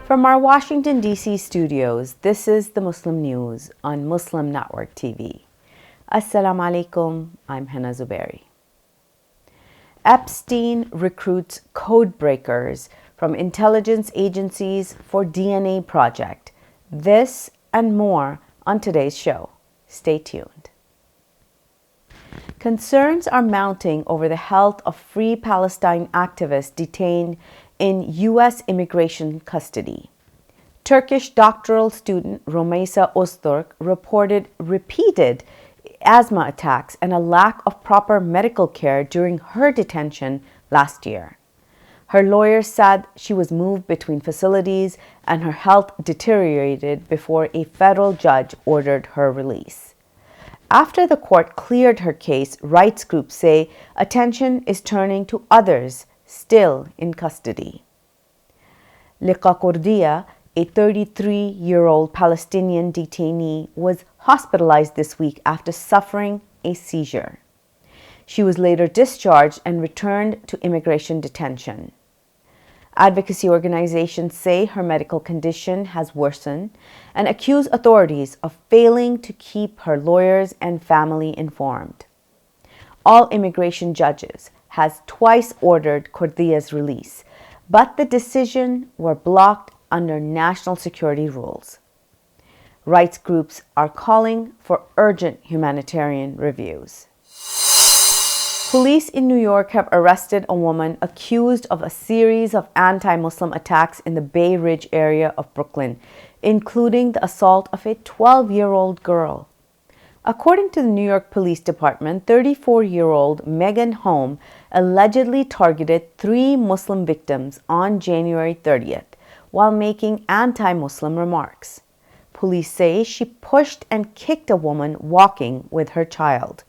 From our Washington, D.C. studios, this is the Muslim News on Muslim Network TV. Assalamu alaikum, I'm Hena Zuberi. Epstein recruits codebreakers from intelligence agencies for DNA project. This and more on today's show. Stay tuned. Concerns are mounting over the health of Free-Palestine activists detained in U.S. immigration custody. Turkish doctoral student Rümeysa Öztürk reported repeated asthma attacks and a lack of proper medical care during her detention last year. Her lawyer said she was moved between facilities and her health deteriorated before a federal judge ordered her release. After the court cleared her case, rights groups say attention is turning to others still in custody. Ordeal, a 33-year-old Palestinian detainee, was hospitalized this week after suffering a seizure. She was later discharged and returned to immigration detention. Advocacy organizations say her medical condition has worsened and accuse authorities of failing to keep her lawyers and family informed. All immigration judges has twice ordered Ordeal's release, but the decision were blocked under national security rules. Rights groups are calling for urgent humanitarian reviews. Police in New York have arrested a woman accused of a series of anti-Muslim attacks in the Bay Ridge area of Brooklyn, including the assault of a 12-year-old girl. According to the New York Police Department, 34-year-old Megan Holm allegedly targeted 3 Muslim victims on January 30th while making anti-Muslim remarks. Police say she pushed and kicked a woman walking with her child.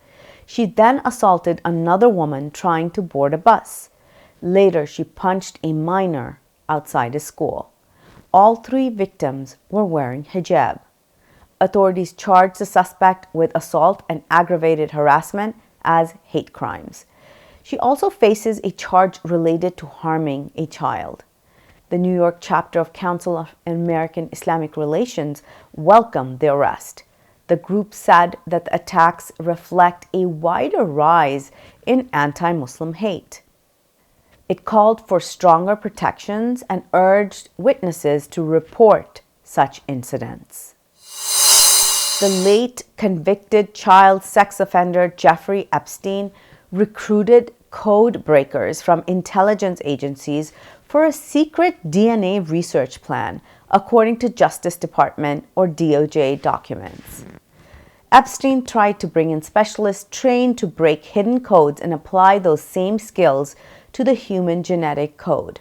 She then assaulted another woman trying to board a bus. Later, she punched a minor outside a school. All 3 victims were wearing hijab. Authorities charged the suspect with assault and aggravated harassment as hate crimes. She also faces a charge related to harming a child. The New York chapter of Council of American Islamic Relations welcomed the arrest. The group said that the attacks reflect a wider rise in anti-Muslim hate. It called for stronger protections and urged witnesses to report such incidents. The late convicted child sex offender Jeffrey Epstein recruited codebreakers from intelligence agencies for a secret DNA research plan, according to Justice Department or DOJ documents. Epstein tried to bring in specialists trained to break hidden codes and apply those same skills to the human genetic code.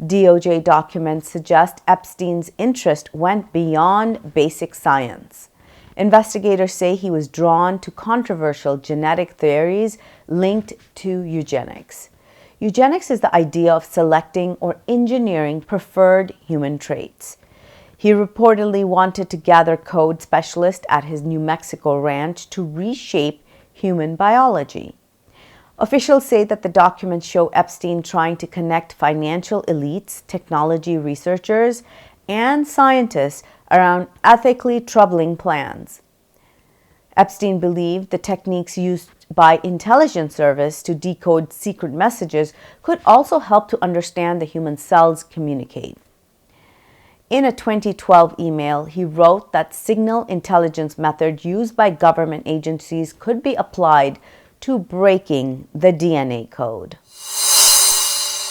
DOJ documents suggest Epstein's interest went beyond basic science. Investigators say he was drawn to controversial genetic theories linked to eugenics. Eugenics is the idea of selecting or engineering preferred human traits. He reportedly wanted to gather code specialists at his New Mexico ranch to reshape human biology. Officials say that the documents show Epstein trying to connect financial elites, technology researchers, and scientists around ethically troubling plans. Epstein believed the techniques used by intelligence service to decode secret messages could also help to understand the human cells communicate. In a 2012 email, he wrote that signal intelligence methods used by government agencies could be applied to breaking the DNA code.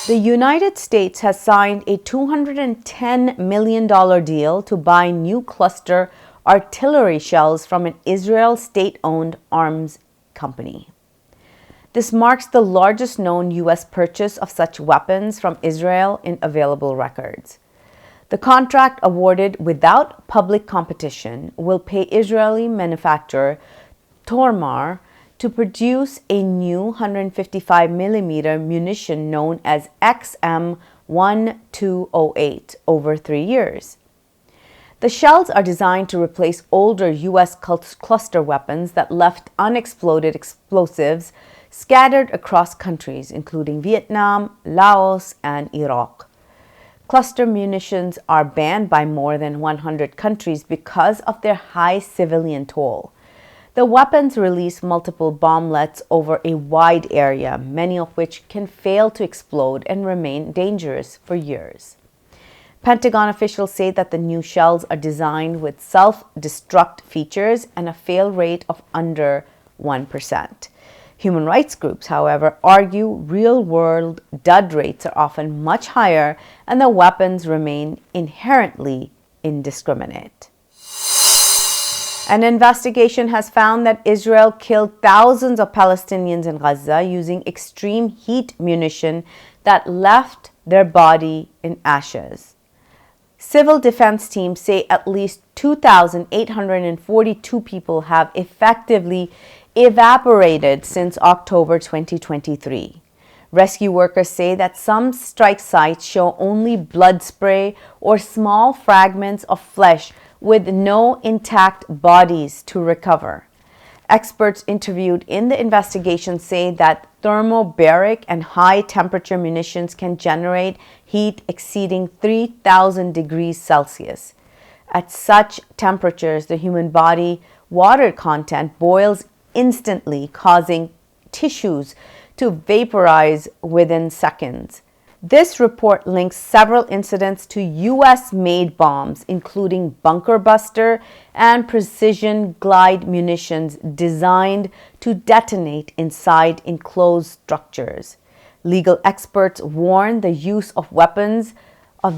The United States has signed a $210 million deal to buy new cluster artillery shells from an Israel state-owned arms company. This marks the largest known U.S. purchase of such weapons from Israel in available records. The contract, awarded without public competition, will pay Israeli manufacturer Tormar to produce a new 155mm munition known as XM1208 over 3 years. The shells are designed to replace older U.S. cluster weapons that left unexploded explosives scattered across countries, including Vietnam, Laos, and Iraq. Cluster munitions are banned by more than 100 countries because of their high civilian toll. The weapons release multiple bomblets over a wide area, many of which can fail to explode and remain dangerous for years. Pentagon officials say that the new shells are designed with self-destruct features and a fail rate of under 1%. Human rights groups, however, argue real-world dud rates are often much higher and the weapons remain inherently indiscriminate. An investigation has found that Israel killed thousands of Palestinians in Gaza using extreme heat munition that left their body in ashes. Civil defense teams say at least 2,842 people have effectively evaporated since October 2023. Rescue workers say that some strike sites show only blood spray or small fragments of flesh with no intact bodies to recover. Experts interviewed in the investigation say that thermobaric and high-temperature munitions can generate heat exceeding 3,000 degrees Celsius. At such temperatures, the human body water content boils instantly, causing tissues to vaporize within seconds. This report links several incidents to U.S.-made bombs, including bunker buster and precision glide munitions designed to detonate inside enclosed structures. Legal experts warn the use of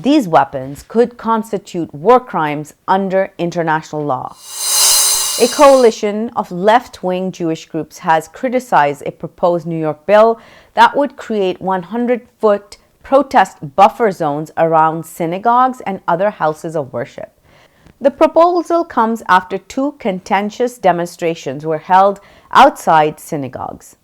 these weapons could constitute war crimes under international law. A coalition of left-wing Jewish groups has criticized a proposed New York bill that would create 100-foot protest buffer zones around synagogues and other houses of worship. The proposal comes after two contentious demonstrations were held outside synagogues.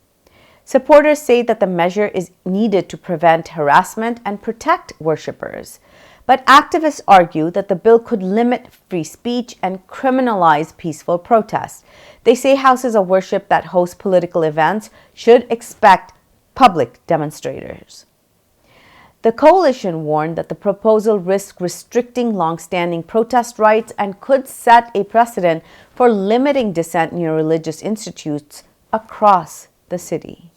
Supporters say that the measure is needed to prevent harassment and protect worshippers. But activists argue that the bill could limit free speech and criminalize peaceful protests. They say houses of worship that host political events should expect public demonstrators. The coalition warned that the proposal risks restricting long-standing protest rights and could set a precedent for limiting dissent near religious institutes across the city.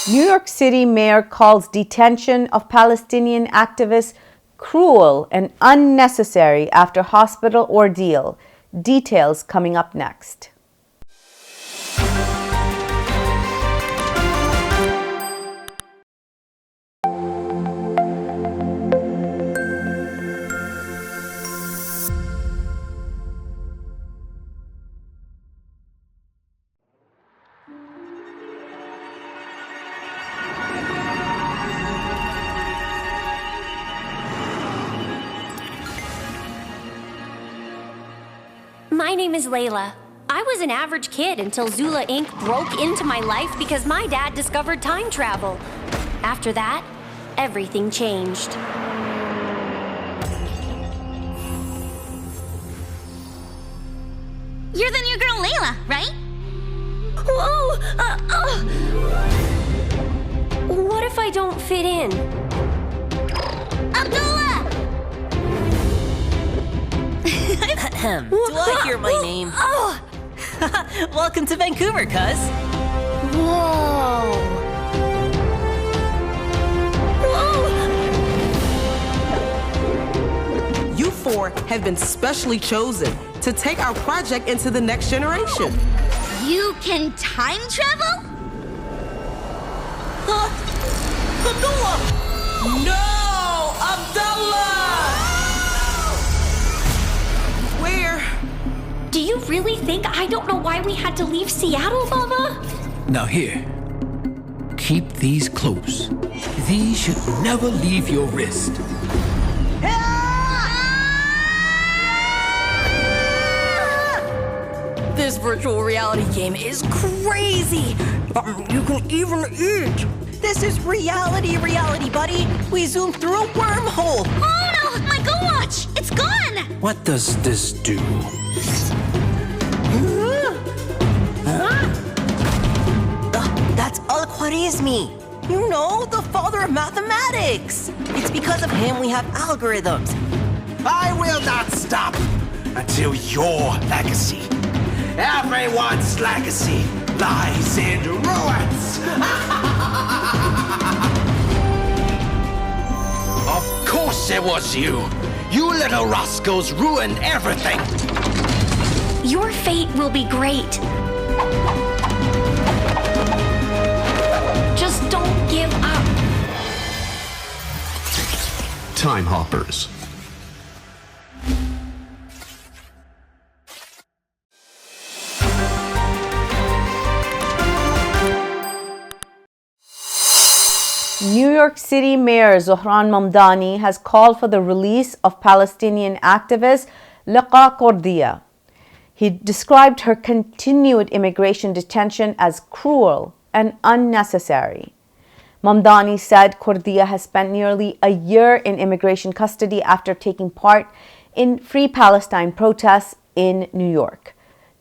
New York City mayor calls detention of Palestinian activists cruel and unnecessary after hospital ordeal. Details coming up next. My name is Layla. I was an average kid until Zula Inc. broke into my life because my dad discovered time travel. After that, everything changed. You're the new girl Layla, right? Whoa! What if I don't fit in? Abdullah! Do I hear my name? Oh! Welcome to Vancouver, cuz. Whoa! Whoa! You four have been specially chosen to take our project into the next generation. You can time travel? Abdullah! No! Abdullah! Where? Do you really think I don't know why we had to leave Seattle, Mama? Now here, keep these close. These should never leave your wrist. This virtual reality game is crazy! You can even eat! This is reality, buddy! We zoomed through a wormhole! Oh no! My Go Watch! It's gone! What does this do? That's Al-Khwarizmi! You know, the father of mathematics. It's because of him we have algorithms. I will not stop until your legacy, everyone's legacy, lies in ruins. Of course it was you. You little rascals ruined everything. Your fate will be great. Just don't give up. Time Hoppers. New York City Mayor Zohran Mamdani has called for the release of Palestinian activist Liqa Qurdiya. He described her continued immigration detention as cruel and unnecessary. Mamdani said Qurdiya has spent nearly a year in immigration custody after taking part in Free-Palestine protests in New York.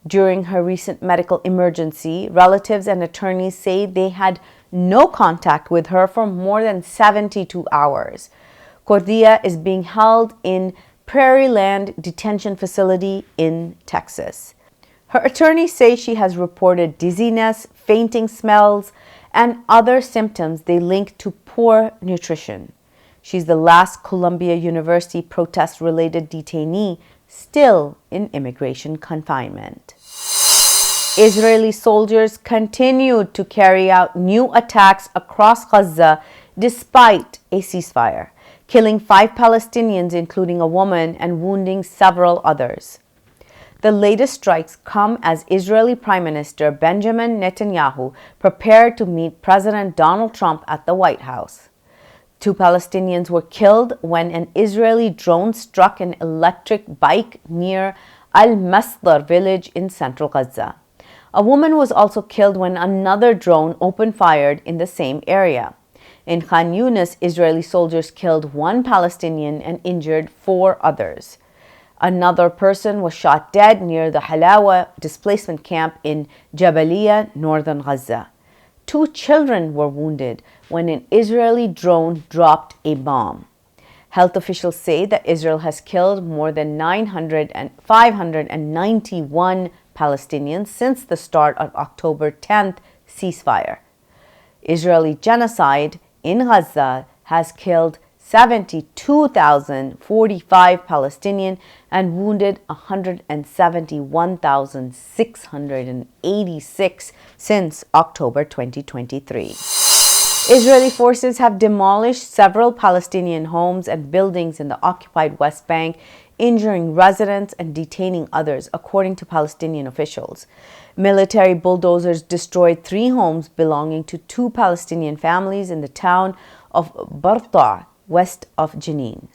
During her recent medical emergency, relatives and attorneys say they had no contact with her for more than 72 hours. Qurdiya is being held in Prairie Land Detention Facility in Texas. Her attorneys say she has reported dizziness, fainting smells, and other symptoms they link to poor nutrition. She's the last Columbia University protest-related detainee still in immigration confinement. Israeli soldiers continued to carry out new attacks across Gaza despite a ceasefire, killing 5 Palestinians, including a woman, and wounding several others. The latest strikes come as Israeli Prime Minister Benjamin Netanyahu prepared to meet President Donald Trump at the White House. 2 Palestinians were killed when an Israeli drone struck an electric bike near Al-Masdar village in central Gaza. A woman was also killed when another drone opened fire in the same area. In Khan Yunis, Israeli soldiers killed 1 Palestinian and injured 4 others. Another person was shot dead near the Halawa displacement camp in Jabalia, northern Gaza. 2 children were wounded when an Israeli drone dropped a bomb. Health officials say that Israel has killed more than 591 Palestinians since the start of October 10th ceasefire. Israeli genocide in Gaza has killed 72,045 Palestinians and wounded 171,686 since October 2023. Israeli forces have demolished several Palestinian homes and buildings in the occupied West Bank, injuring residents and detaining others, according to Palestinian officials. Military bulldozers destroyed 3 homes belonging to 2 Palestinian families in the town of Barta, southwest of Jenin.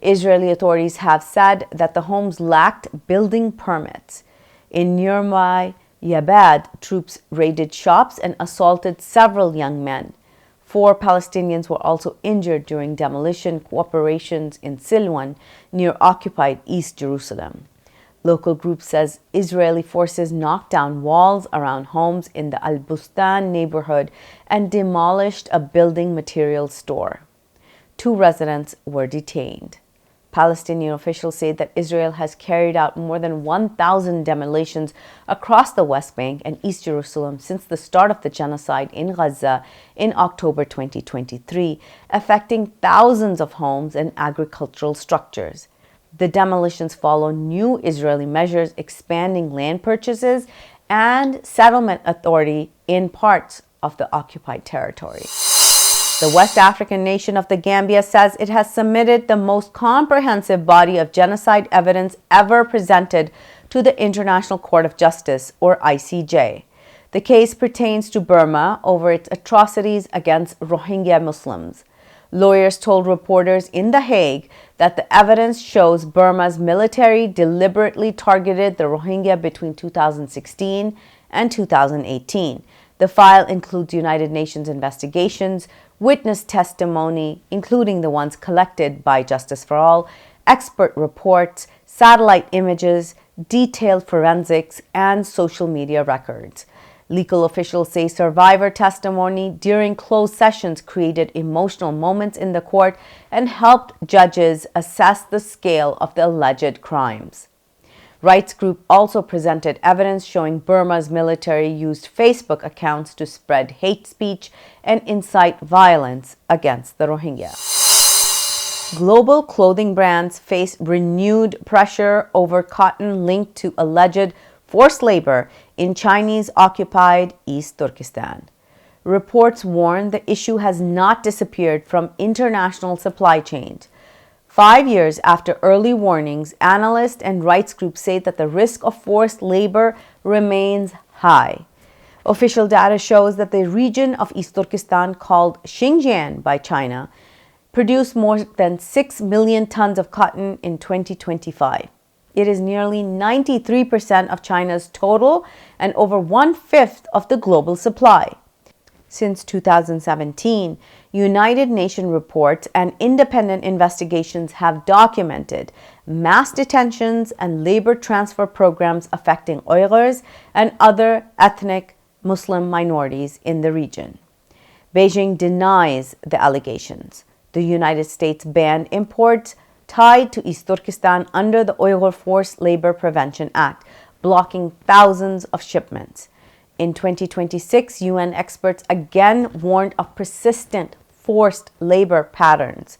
Israeli authorities have said that the homes lacked building permits. In nearby Yabad, troops raided shops and assaulted several young men. 4 Palestinians were also injured during demolition operations in Silwan, near occupied East Jerusalem. Local group says Israeli forces knocked down walls around homes in the Al-Bustan neighborhood and demolished a building materials store. 2 residents were detained. Palestinian officials say that Israel has carried out more than 1,000 demolitions across the West Bank and East Jerusalem since the start of the genocide in Gaza in October 2023, affecting thousands of homes and agricultural structures. The demolitions follow new Israeli measures expanding land purchases and settlement authority in parts of the occupied territory. The West African nation of the Gambia says it has submitted the most comprehensive body of genocide evidence ever presented to the International Court of Justice, or ICJ. The case pertains to Burma over its atrocities against Rohingya Muslims. Lawyers told reporters in The Hague that the evidence shows Burma's military deliberately targeted the Rohingya between 2016 and 2018. The file includes United Nations investigations, witness testimony, including the ones collected by Justice for All, expert reports, satellite images, detailed forensics, and social media records. Legal officials say survivor testimony during closed sessions created emotional moments in the court and helped judges assess the scale of the alleged crimes. Rights group also presented evidence showing Burma's military used Facebook accounts to spread hate speech and incite violence against the Rohingya. Global clothing brands face renewed pressure over cotton linked to alleged forced labor in Chinese-occupied East Turkistan. Reports warn the issue has not disappeared from international supply chains. 5 years after early warnings, analysts and rights groups say that the risk of forced labor remains high. Official data shows that the region of East Turkestan, called Xinjiang by China, produced more than 6 million tons of cotton in 2025. It is nearly 93% of China's total and over 1/5 of the global supply. Since 2017, United Nations reports and independent investigations have documented mass detentions and labor transfer programs affecting Uyghurs and other ethnic Muslim minorities in the region. Beijing denies the allegations. The United States banned imports tied to East Turkestan under the Uyghur Forced Labor Prevention Act, blocking thousands of shipments. In 2026, UN experts again warned of persistent forced labor patterns.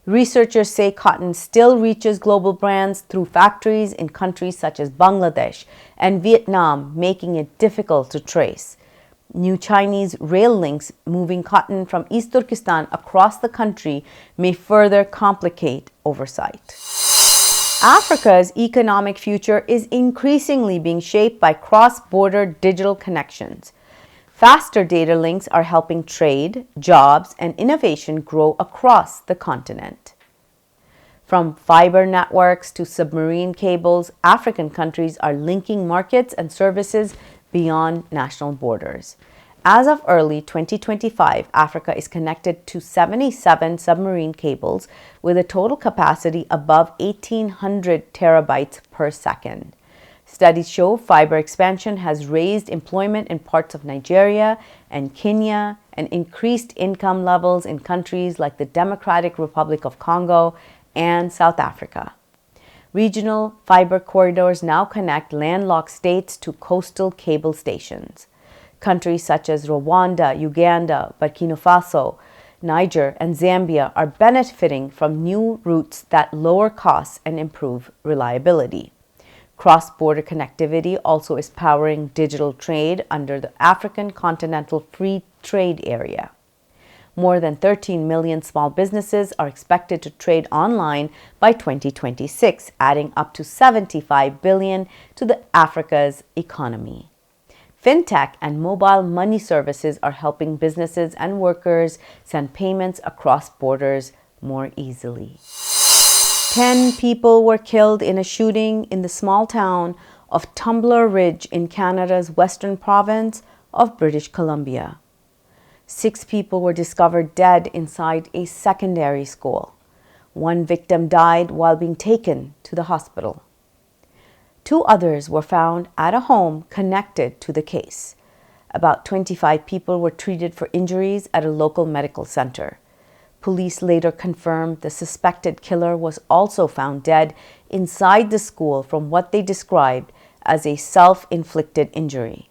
Researchers say cotton still reaches global brands through factories in countries such as Bangladesh and Vietnam, making it difficult to trace. New Chinese rail links moving cotton from East Turkestan across the country may further complicate oversight. Africa's economic future is increasingly being shaped by cross-border digital connections. Faster data links are helping trade, jobs, and innovation grow across the continent. From fiber networks to submarine cables, African countries are linking markets and services beyond national borders. As of early 2025, Africa is connected to 77 submarine cables with a total capacity above 1,800 terabytes per second. Studies show fiber expansion has raised employment in parts of Nigeria and Kenya and increased income levels in countries like the Democratic Republic of Congo and South Africa. Regional fiber corridors now connect landlocked states to coastal cable stations. Countries such as Rwanda, Uganda, Burkina Faso, Niger, and Zambia are benefiting from new routes that lower costs and improve reliability. Cross-border connectivity also is powering digital trade under the African Continental Free Trade Area. More than 13 million small businesses are expected to trade online by 2026, adding up to 75 billion to the Africa's economy. Fintech and mobile money services are helping businesses and workers send payments across borders more easily. 10 people were killed in a shooting in the small town of Tumbler Ridge in Canada's western province of British Columbia. 6 people were discovered dead inside a secondary school. 1 victim died while being taken to the hospital. 2 others were found at a home connected to the case. About 25 people were treated for injuries at a local medical center. Police later confirmed the suspected killer was also found dead inside the school from what they described as a self-inflicted injury.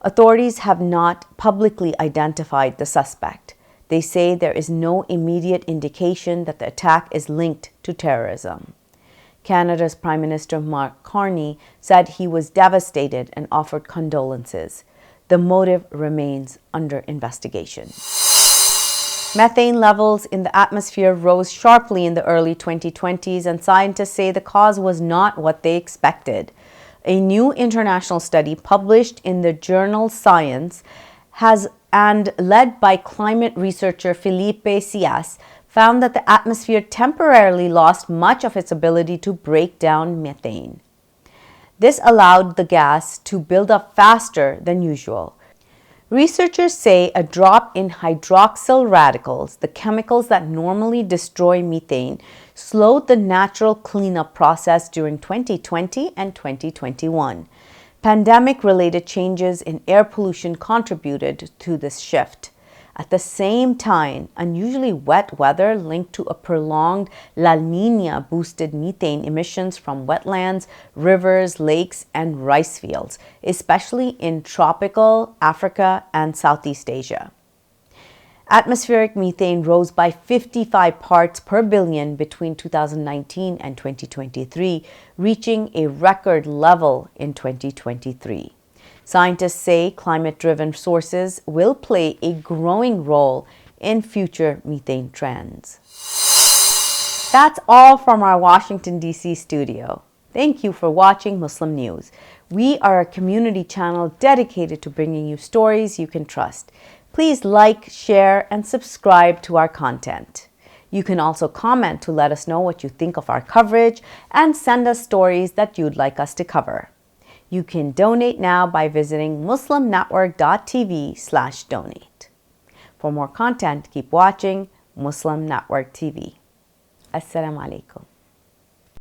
Authorities have not publicly identified the suspect. They say there is no immediate indication that the attack is linked to terrorism. Canada's Prime Minister Mark Carney said he was devastated and offered condolences. The motive remains under investigation. Methane levels in the atmosphere rose sharply in the early 2020s, and scientists say the cause was not what they expected. A new international study published in the journal Science led by climate researcher Philippe Sias found that the atmosphere temporarily lost much of its ability to break down methane. This allowed the gas to build up faster than usual. Researchers say a drop in hydroxyl radicals, the chemicals that normally destroy methane, slowed the natural cleanup process during 2020 and 2021. Pandemic-related changes in air pollution contributed to this shift. At the same time, unusually wet weather linked to a prolonged La Niña boosted methane emissions from wetlands, rivers, lakes, and rice fields, especially in tropical Africa and Southeast Asia. Atmospheric methane rose by 55 parts per billion between 2019 and 2023, reaching a record level in 2023. Scientists say climate-driven sources will play a growing role in future methane trends. That's all from our Washington, D.C. studio. Thank you for watching Muslim News. We are a community channel dedicated to bringing you stories you can trust. Please like, share, and subscribe to our content. You can also comment to let us know what you think of our coverage and send us stories that you'd like us to cover. You can donate now by visiting muslimnetwork.tv/donate. For more content, keep watching Muslim Network TV. Assalamu alaikum.